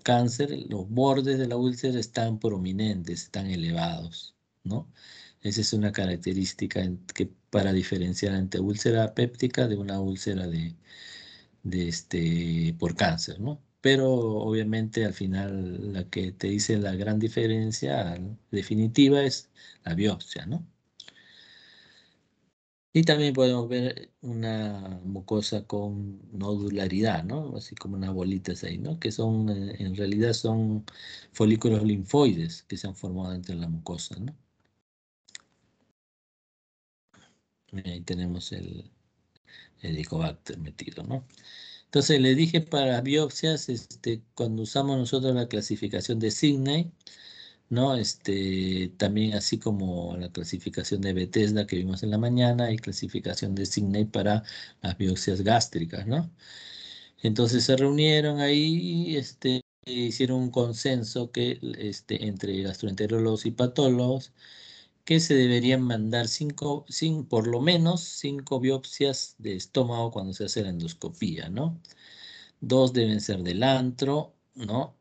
cáncer, los bordes de la úlcera están prominentes, están elevados, ¿no? Esa es una característica para diferenciar entre úlcera péptica de una úlcera por cáncer, ¿no? Pero obviamente al final la que te dice la gran diferencia definitiva es la biopsia, ¿no? Y también podemos ver una mucosa con nodularidad, ¿no? Así como unas bolitas ahí, ¿no? Que son, en realidad son folículos linfoides que se han formado dentro de la mucosa, ¿no? Ahí tenemos Helicobacter metido, ¿no? Entonces le dije para biopsias, cuando usamos nosotros la clasificación de Sidney, ¿no? También así como la clasificación de Bethesda que vimos en la mañana y clasificación de Sidney para las biopsias gástricas, ¿no? Entonces se reunieron ahí, hicieron un consenso que, entre gastroenterólogos y patólogos, que se deberían mandar por lo menos 5 biopsias de estómago cuando se hace la endoscopía, ¿no? 2 deben ser del antro, ¿no?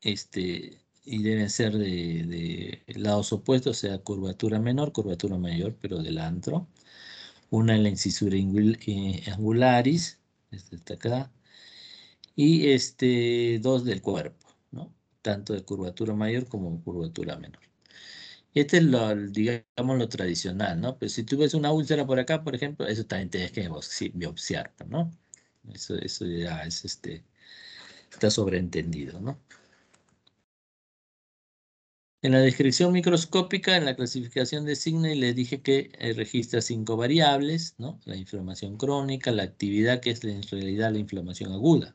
Y deben ser de lados opuestos, o sea, curvatura menor, curvatura mayor, pero del antro. Una en la incisura angularis, está acá, y 2 del cuerpo, ¿no? Tanto de curvatura mayor como curvatura menor. Este es digamos, lo tradicional, ¿no? Pero si tú ves una úlcera por acá, por ejemplo, eso también tienes que biopsiar, ¿no? Eso ya es, está sobreentendido, ¿no? En la descripción microscópica, en la clasificación de Sidney, les dije que registra 5 variables, ¿no? La inflamación crónica, la actividad, que es en realidad la inflamación aguda,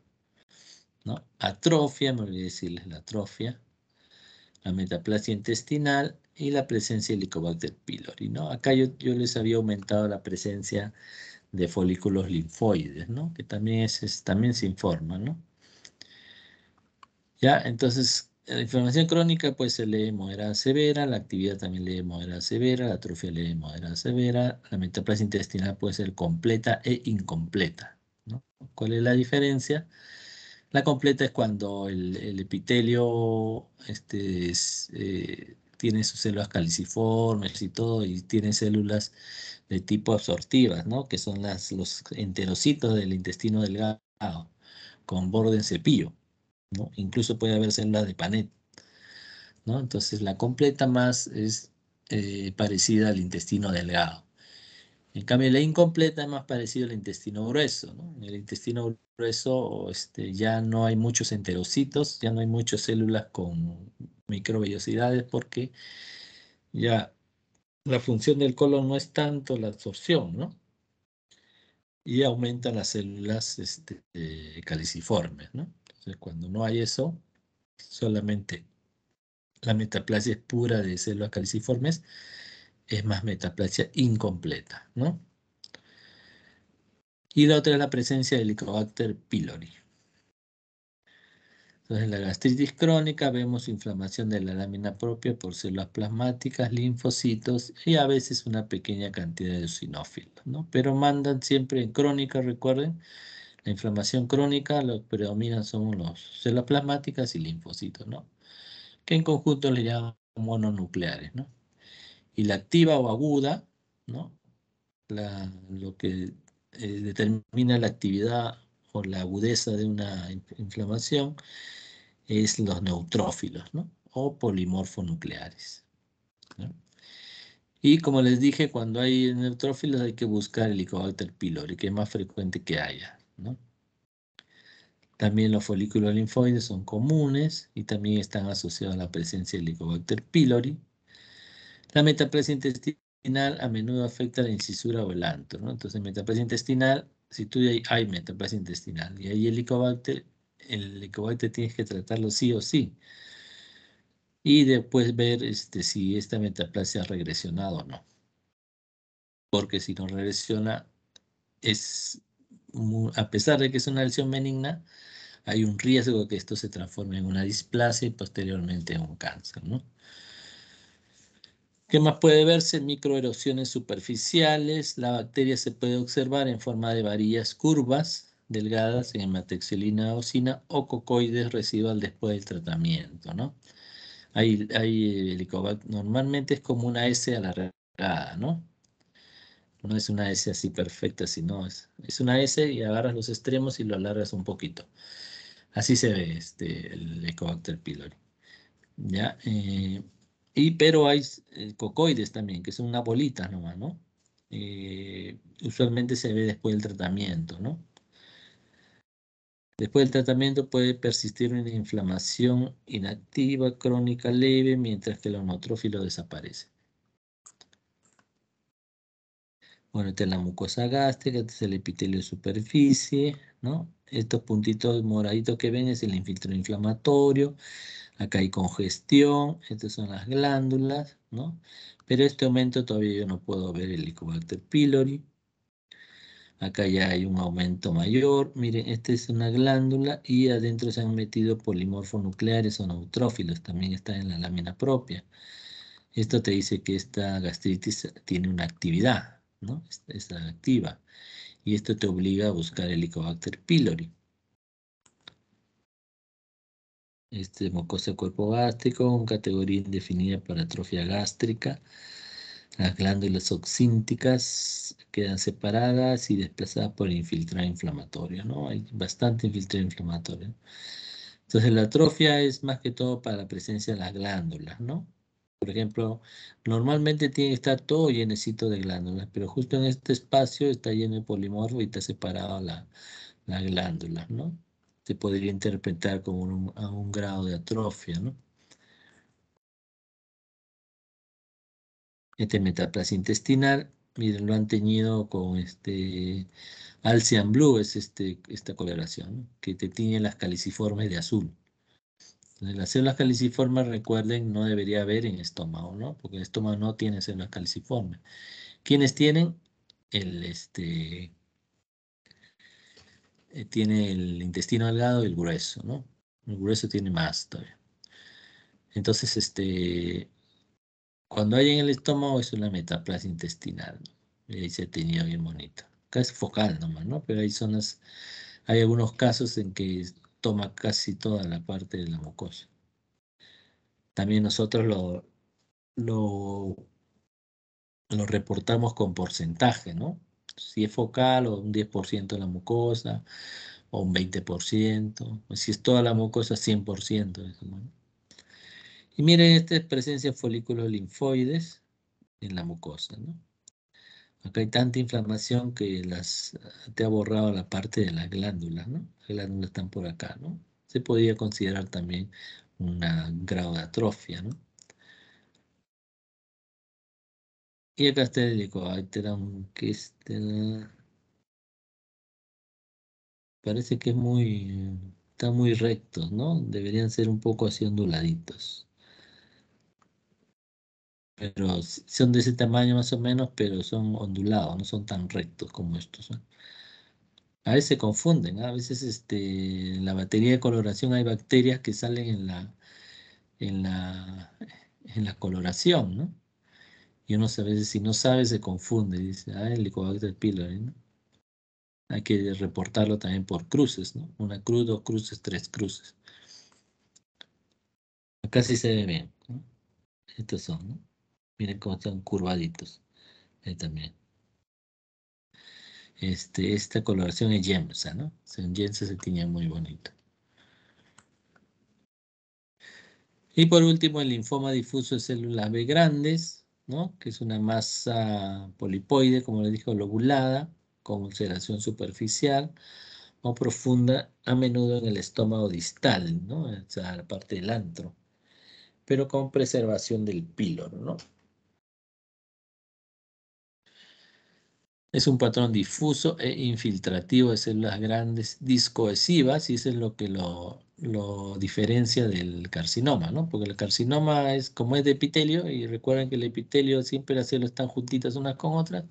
¿no? Atrofia, me olvidé decirles la atrofia, la metaplasia intestinal y la presencia de Helicobacter pylori, ¿no? Acá yo les había aumentado la presencia de folículos linfoides, ¿no? Que también, también se informa, ¿no? Ya, entonces, la inflamación crónica pues se lee moderada severa, la actividad también lee moderada severa, la atrofia lee moderada severa, la metaplasia intestinal puede ser completa e incompleta, ¿no? ¿Cuál es la diferencia? La completa es cuando el epitelio tiene sus células caliciformes y todo, y tiene células de tipo absortivas, ¿no? Que son los enterocitos del intestino delgado, con borde en cepillo, ¿no? Incluso puede haber células de Panet, ¿no? Entonces la completa más es parecida al intestino delgado. En cambio, la incompleta es más parecida al intestino grueso, ¿no? En el intestino grueso ya no hay muchos enterocitos, ya no hay muchas células con microvellosidades, porque ya la función del colon no es tanto la absorción, ¿no? Y aumentan las células caliciformes, ¿no? Entonces, cuando no hay eso, solamente la metaplasia es pura de células caliciformes, es más metaplasia incompleta, ¿no? Y la otra es la presencia de Helicobacter pylori. Entonces, en la gastritis crónica vemos inflamación de la lámina propia por células plasmáticas, linfocitos y a veces una pequeña cantidad de eosinófilos, ¿no? Pero mandan siempre en crónica, recuerden, la inflamación crónica, lo que predominan son las células plasmáticas y linfocitos, ¿no? Que en conjunto le llaman mononucleares, ¿no? Y la activa o aguda, ¿no? Lo que determina la actividad o la agudeza de una inflamación es los neutrófilos, ¿no? O polimorfonucleares, ¿no? Y como les dije, cuando hay neutrófilos hay que buscar el Helicobacter pylori, que es más frecuente que haya, ¿no? También los folículos linfoides son comunes y también están asociados a la presencia del Helicobacter pylori. La metaplasia intestinal a menudo afecta la incisura o el antro, ¿no? Entonces, metaplasia intestinal, si tú hay metaplasia intestinal y hay el helicobacter tienes que tratarlo sí o sí. Y después ver si esta metaplasia ha regresionado o no. Porque si no regresiona, a pesar de que es una lesión benigna, hay un riesgo de que esto se transforme en una displasia y posteriormente en un cáncer, ¿no? ¿Qué más puede verse? Microerosiones superficiales. La bacteria se puede observar en forma de varillas curvas, delgadas en hematexilina eosina o cocoides residual después del tratamiento, ¿no? Helicobacter normalmente es como una S alargada, ¿no? No es una S así perfecta, sino es una S y agarras los extremos y lo alargas un poquito. Así se ve el Helicobacter pylori. ¿Ya? Pero hay cocoides también, que son una bolita nomás, ¿no? Usualmente se ve después del tratamiento, ¿no? Después del tratamiento puede persistir una inflamación inactiva crónica leve mientras que los neutrófilos desaparecen. Bueno, esta es la mucosa gástrica, este es el epitelio de superficie, ¿no? Estos puntitos moraditos que ven es el infiltrado inflamatorio. Acá hay congestión, estas son las glándulas, ¿no? Pero este aumento todavía yo no puedo ver el Helicobacter pylori. Acá ya hay un aumento mayor. Miren, esta es una glándula y adentro se han metido polimorfonucleares o neutrófilos. También está en la lámina propia. Esto te dice que esta gastritis tiene una actividad, ¿no? Está activa. Y esto te obliga a buscar el Helicobacter pylori. Este es mucosa del cuerpo gástrico, con categoría indefinida para atrofia gástrica. Las glándulas oxínticas quedan separadas y desplazadas por el infiltrado inflamatorio, ¿no? Hay bastante infiltrado inflamatorio. Entonces la atrofia es más que todo para la presencia de las glándulas, ¿no? Por ejemplo, normalmente tiene que estar todo llenecito de glándulas, pero justo en este espacio está lleno de polimorfo y está separado la glándula, ¿no? Se podría interpretar como a un grado de atrofia, ¿no? Este metaplasia intestinal, miren, lo han teñido con Alcian Blue, es esta coloración, ¿no? Que te tiñe las caliciformes de azul. Entonces, las células caliciformes, recuerden, no debería haber en estómago, ¿no? Porque el estómago no tiene células caliciformes. ¿Quiénes tienen? Tiene el intestino delgado y el grueso, ¿no? El grueso tiene más todavía. Entonces, cuando hay en el estómago es una metaplasia intestinal, ¿no? Y ahí se ha tenido bien bonito. Acá es focal nomás, ¿no? Pero hay zonas, hay algunos casos en que toma casi toda la parte de la mucosa. También nosotros lo reportamos con porcentaje, ¿no? Si es focal o un 10% de la mucosa o un 20%. Si es toda la mucosa, 100%. ¿No? Y miren, esta es presencia de folículos linfoides en la mucosa, ¿no? Acá hay tanta inflamación que te ha borrado la parte de las glándulas, ¿no? Las glándulas están por acá, ¿no? Se podría considerar también un grado de atrofia, ¿no? Y acá está el Helicobacter, aunque parece que están muy rectos, ¿no? Deberían ser un poco así onduladitos. Pero son de ese tamaño más o menos, pero son ondulados, no son tan rectos como estos, ¿no? A veces se confunden, ¿ah? A veces en la batería de coloración hay bacterias que salen en la, en la coloración, ¿no? Y uno a veces si no sabe se confunde, dice, el Helicobacter pylori, ¿no? Hay que reportarlo también por cruces, ¿no? Una cruz, 2 cruces, 3 cruces. Acá sí se ve bien, ¿no? Estos son, ¿no? Miren cómo están curvaditos. Ahí también. Esta coloración es Yemsa, ¿no? En Yemsa se tiñe muy bonito. Y por último, el linfoma difuso de células B grandes, ¿no? Que es una masa polipoide, como les digo, lobulada, con ulceración superficial o profunda, a menudo en el estómago distal, ¿no? O sea, la parte del antro, pero con preservación del píloro, ¿no? Es un patrón difuso e infiltrativo de células grandes discoesivas y eso es lo que lo diferencia del carcinoma, ¿no? Porque el carcinoma es como es de epitelio y recuerden que el epitelio siempre las células están juntitas unas con otras.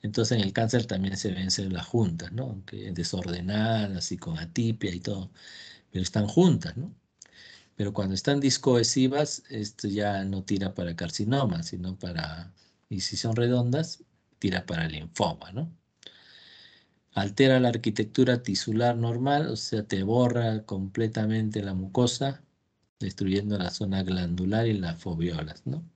Entonces en el cáncer también se ven células juntas, ¿no? Aunque desordenadas y con atipia y todo, pero están juntas, ¿no? Pero cuando están discoesivas, esto ya no tira para carcinoma, sino y si son redondas, tira para linfoma, ¿no? Altera la arquitectura tisular normal, o sea, te borra completamente la mucosa, destruyendo la zona glandular y las foviolas, ¿no?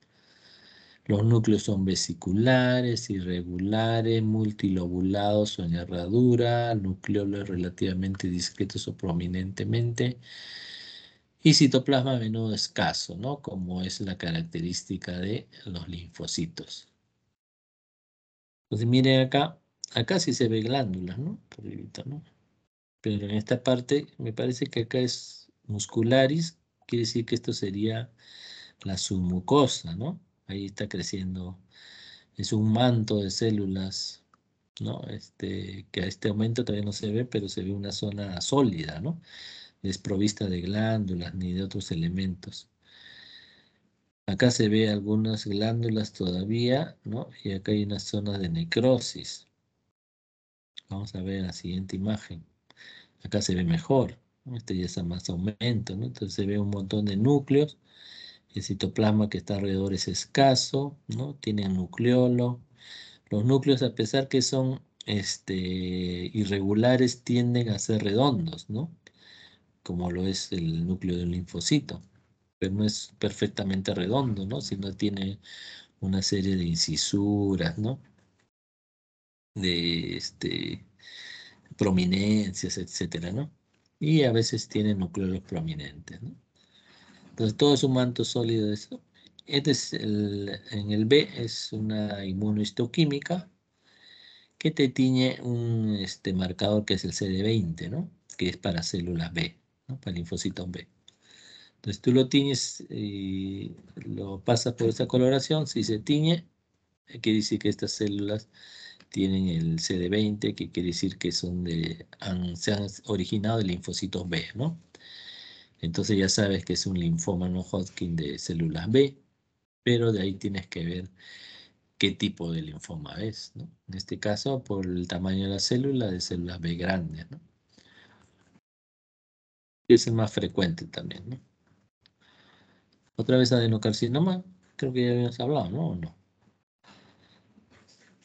Los núcleos son vesiculares, irregulares, multilobulados o en herradura, nucleolos relativamente discretos o prominentemente, y citoplasma a menudo escaso, ¿no? Como es la característica de los linfocitos. Entonces miren acá sí se ve glándulas, ¿no? Por arribita, ¿no? Pero en esta parte me parece que acá es muscularis, quiere decir que esto sería la submucosa, ¿no? Ahí está creciendo Es un manto de células, ¿no? Que a este momento todavía no se ve, pero se ve una zona sólida, ¿no? Desprovista de glándulas ni de otros elementos. Acá se ve algunas glándulas todavía, ¿no? Y acá hay unas zonas de necrosis. Vamos a ver la siguiente imagen. Acá se ve mejor, ¿no? Ya es a más aumento, ¿no? Entonces se ve un montón de núcleos. El citoplasma que está alrededor es escaso, ¿no? Tiene nucleolo. Los núcleos, a pesar que son irregulares, tienden a ser redondos, ¿no? Como lo es el núcleo del linfocito. Pero no es perfectamente redondo, ¿no? Sino tiene una serie de incisuras, ¿no? De prominencias, etcétera, ¿no? Y a veces tiene núcleos prominentes, ¿no? Entonces todo es un manto sólido de eso. En el B es una inmunohistoquímica que te tiñe un marcador que es el CD20, ¿no? Que es para células B, ¿no? Para linfocitos B. Entonces tú lo tiñes y lo pasas por esa coloración. Si se tiñe, quiere decir que estas células tienen el CD20, que quiere decir que se han originado de linfocitos B, ¿no? Entonces ya sabes que es un linfoma no Hodgkin de células B, pero de ahí tienes que ver qué tipo de linfoma es, ¿no? En este caso, por el tamaño de la célula, de células B grandes, ¿no? Y es el más frecuente también, ¿no? Otra vez adenocarcinoma, creo que ya habíamos hablado, ¿no? ¿O no?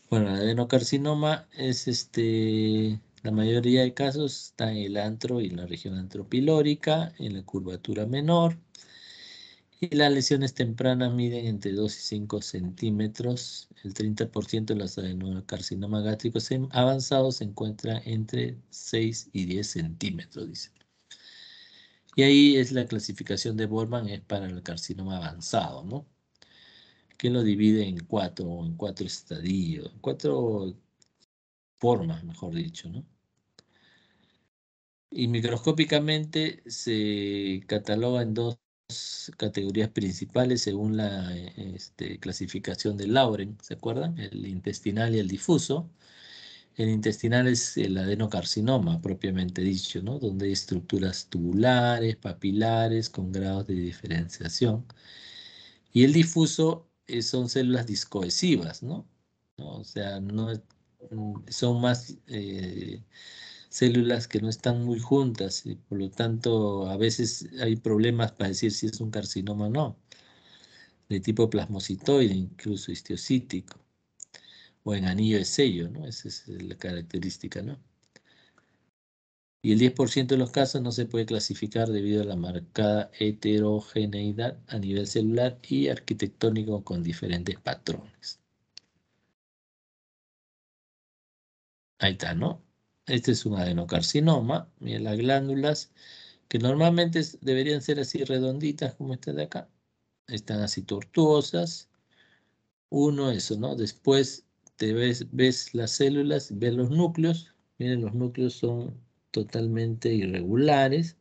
Bueno, el adenocarcinoma es la mayoría de casos está en el antro y en la región antropilórica, en la curvatura menor. Y las lesiones tempranas miden entre 2 y 5 centímetros. El 30% de los adenocarcinomas gástricos avanzados se encuentra entre 6 y 10 centímetros, dice. Y ahí es la clasificación de Borman, es para el carcinoma avanzado, ¿no? Que lo divide en cuatro estadios, 4 formas, mejor dicho, ¿no? Y microscópicamente se cataloga en 2 categorías principales según la clasificación de Lauren, ¿se acuerdan? El intestinal y el difuso. El intestinal es el adenocarcinoma propiamente dicho, ¿no? Donde hay estructuras tubulares, papilares, con grados de diferenciación. Y el difuso son células discohesivas, ¿no? O sea, son más células que no están muy juntas y por lo tanto a veces hay problemas para decir si es un carcinoma o no, de tipo plasmocitoide, incluso histiocítico, o en anillo de sello, ¿no? Esa es la característica, ¿no? Y el 10% de los casos no se puede clasificar debido a la marcada heterogeneidad a nivel celular y arquitectónico con diferentes patrones. Ahí está, ¿no? Este es un adenocarcinoma. Miren las glándulas, que normalmente deberían ser así redonditas como esta de acá. Están así tortuosas. Uno, eso, ¿no? Después ves las células, ves los núcleos. Miren, los núcleos son totalmente irregulares,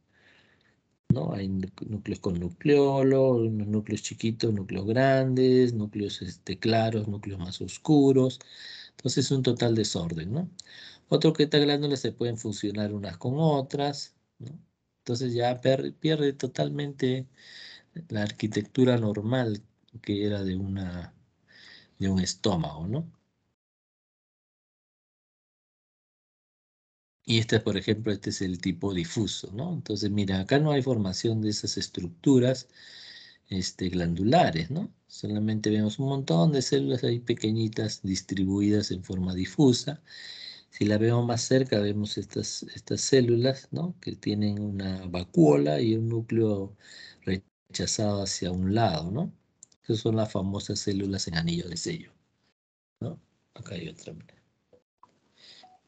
¿no? Hay núcleos con nucleolo, unos núcleos chiquitos, núcleos grandes, núcleos claros, núcleos más oscuros. Entonces es un total desorden, ¿no? Otro que estas glándulas se pueden fusionar unas con otras, ¿no? Entonces ya pierde totalmente la arquitectura normal que era de un estómago, ¿no? Y por ejemplo, este es el tipo difuso, ¿no? Entonces, mira, acá no hay formación de esas estructuras glandulares, ¿no? Solamente vemos un montón de células ahí pequeñitas distribuidas en forma difusa. Si la vemos más cerca, vemos estas células, ¿no? Que tienen una vacuola y un núcleo rechazado hacia un lado, ¿no? Esas son las famosas células en anillo de sello, ¿no? Acá hay otra.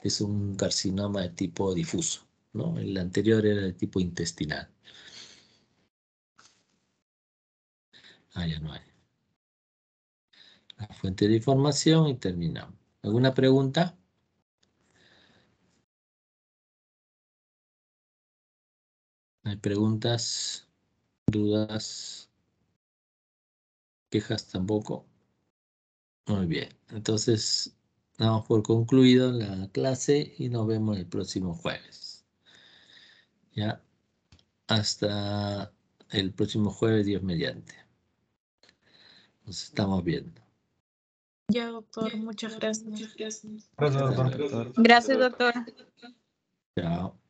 Es un carcinoma de tipo difuso, ¿no? El anterior era de tipo intestinal. Ah, ya no hay. La fuente de información y terminamos. ¿Alguna pregunta? ¿Hay preguntas? ¿Dudas? ¿Quejas tampoco? Muy bien. Entonces, damos por concluido la clase y nos vemos el próximo jueves. Ya. Hasta el próximo jueves, Dios mediante. Nos estamos viendo. Ya, doctor, muchas gracias. Gracias, Hasta doctor. luego. Gracias, doctor. Chao.